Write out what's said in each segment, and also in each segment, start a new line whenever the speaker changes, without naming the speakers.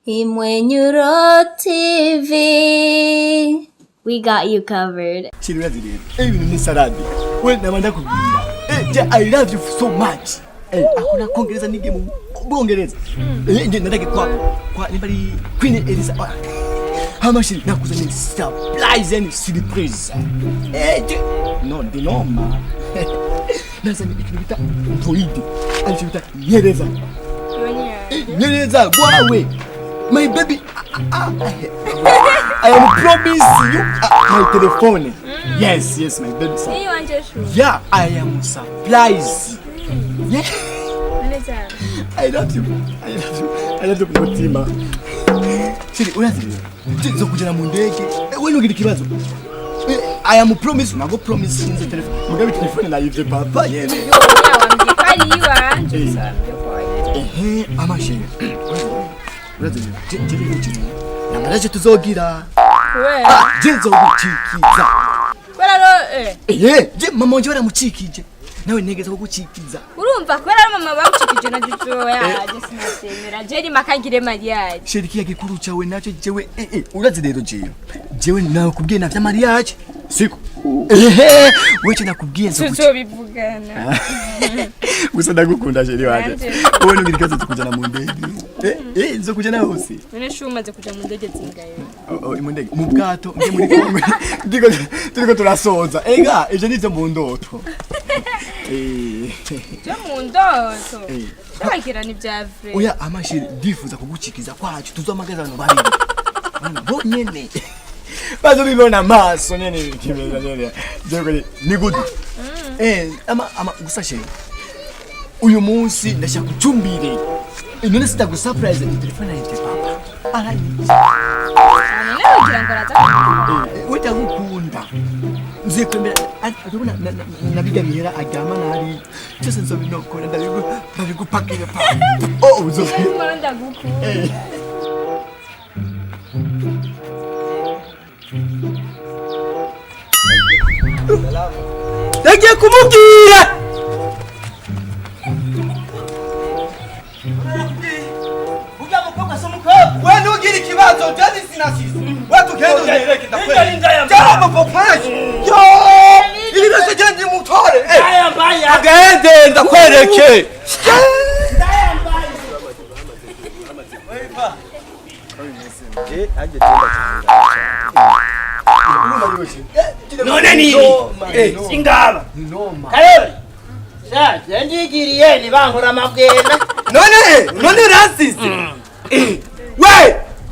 Imwenyuro TV. We got you covered.
Chirirazi ibintu ni salade. We nabanda kubwira. I love you so much. Akona kongereza nige mu bongereza. Nje ndake kwa nimbali Queen Elizabeth. Hamashi nakuzanye surprise and surprise. No dinoma. Nazani ikibita toidi. Alibita nyereza. Nyereza go away. My baby, I am promising you my telephone. Yes, my baby. Yeah, I am surprised. Yeah. I love you. I love you, Mutima. Shiri, urazi. Nzokujana mu ndege. Wewe ngira kibazo. I am promising, nago promise in the telephone. Mugabe telephone na yivye papa yene. Amashi. Urazi. Namaraje tuzogira. Jenzo gucikiza. Je mama wanje baramucikije. Nawe negeza ko gucikiza.
Urumva kwera mama bamucikije na jujo yaje sinasemera. Je ni makangire mariage.
Shiriki yagikuru cawe naco jewe urazi rero jewe nawe kubwiye na vya mariage. Siko. Weche nakubwiye
nzo bivugana.
Gusa ndagukunda sheri waje. Wowe ngira kazo tukujana mu ndege. Nzokujana hose.
None shumaze kuja mu ndege zingaye.
Mu ndege mu bwato nge muri Kongo. Turiko turasoza. Ega ejo nivyo mu ndoto.
Je mu ndoto. Ndagira ni byave.
Oya amashiri ndifuza kugucikiza kwacu tuzamagazano bari. Bo nyene. Bazo bibona maso nyene kimeza nyene. Jegwe ni good. Ama gusashe. Uyu munsi ndashaka kucumbire. None sita surprise ni telefone yanjye papa. Arayi.
None ugira ngo araza.
Wita gukunda. Nze kwemera adubona nabigamira agama nari. Cyose nzobinokora ndabigupakira papa.
Uzofika. Ndagukunda.
Ndagiye kumubwira. Uga mukobwa so mukobwa. Wewe ntugira ikibazo jadi sinasize. Watu kendo ndireke ndakwera. Jara mapopaje. Yo! Ibiro se jendi mutore. Ndaya mbaya. Agende ndakwereke. Ndaya mbaya. Wepa. Aje tenda cyane. None ni singaba. Kare. Sha, yandigiriye ni bankora amabwena. None racist.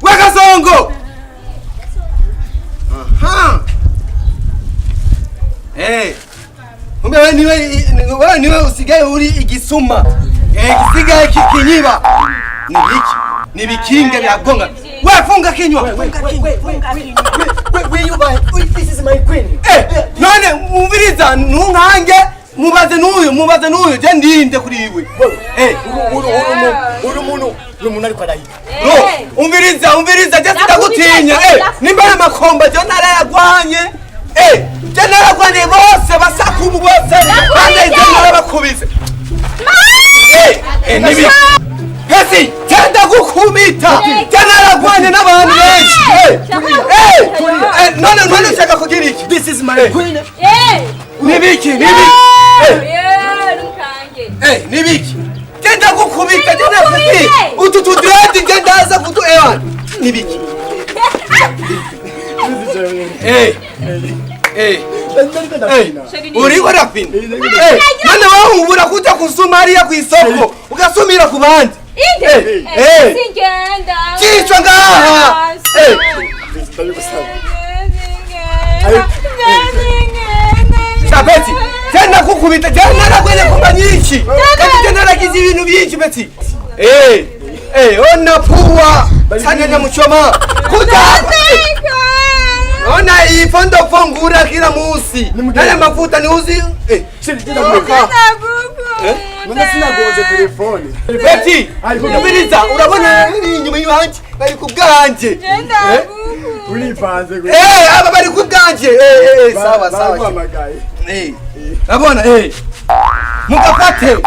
We Gasongo. Aha. Wewe niwe usigaye uri igisuma. Gisigaye kikinyiba. Ni biki? Ni bikinga byagonga. We funga kinywa. This is my queen. None umviriza ntunkange mubaze n'uyu je ndinde kuri iwe. Uri umuntu ariko arayiga. Umviriza je sitagutinya. Nimba amakomba je narayagwanye. Je naragwanye bose basakubu bose. Bande je narabakubise. Nibi. Hesi, tenda gukumita. Naragwanye n'abantu benshi. None shaka kugira iki? This is my queen. Nibiki. Nibiki. Tenda gukubita futi. Utu dread tenda aza kutu ewan. Nibiki. Uri warapini. None wawe ubura kuja kusuma hariya ku isoko. Ugasumira ku bandi.
Singenda.
Kichwa ngaha. Sabeti, tena kukubita, tena narakwene kumba nyinshi. Kati tena naragize ibintu byinshi beti. Ona puwa. Sanya nyamuchoma. Kutapa. Ona ifondo fongura kila musi. Nale mafuta ni uzi. Shirikina mwaka. None sinagonze telefone. Beti, ubiriza urabona inyuma y'ibanje bari kubwanje. Ulipanze gwe. Aba bari kubwanje. Sawa. Abona mugafate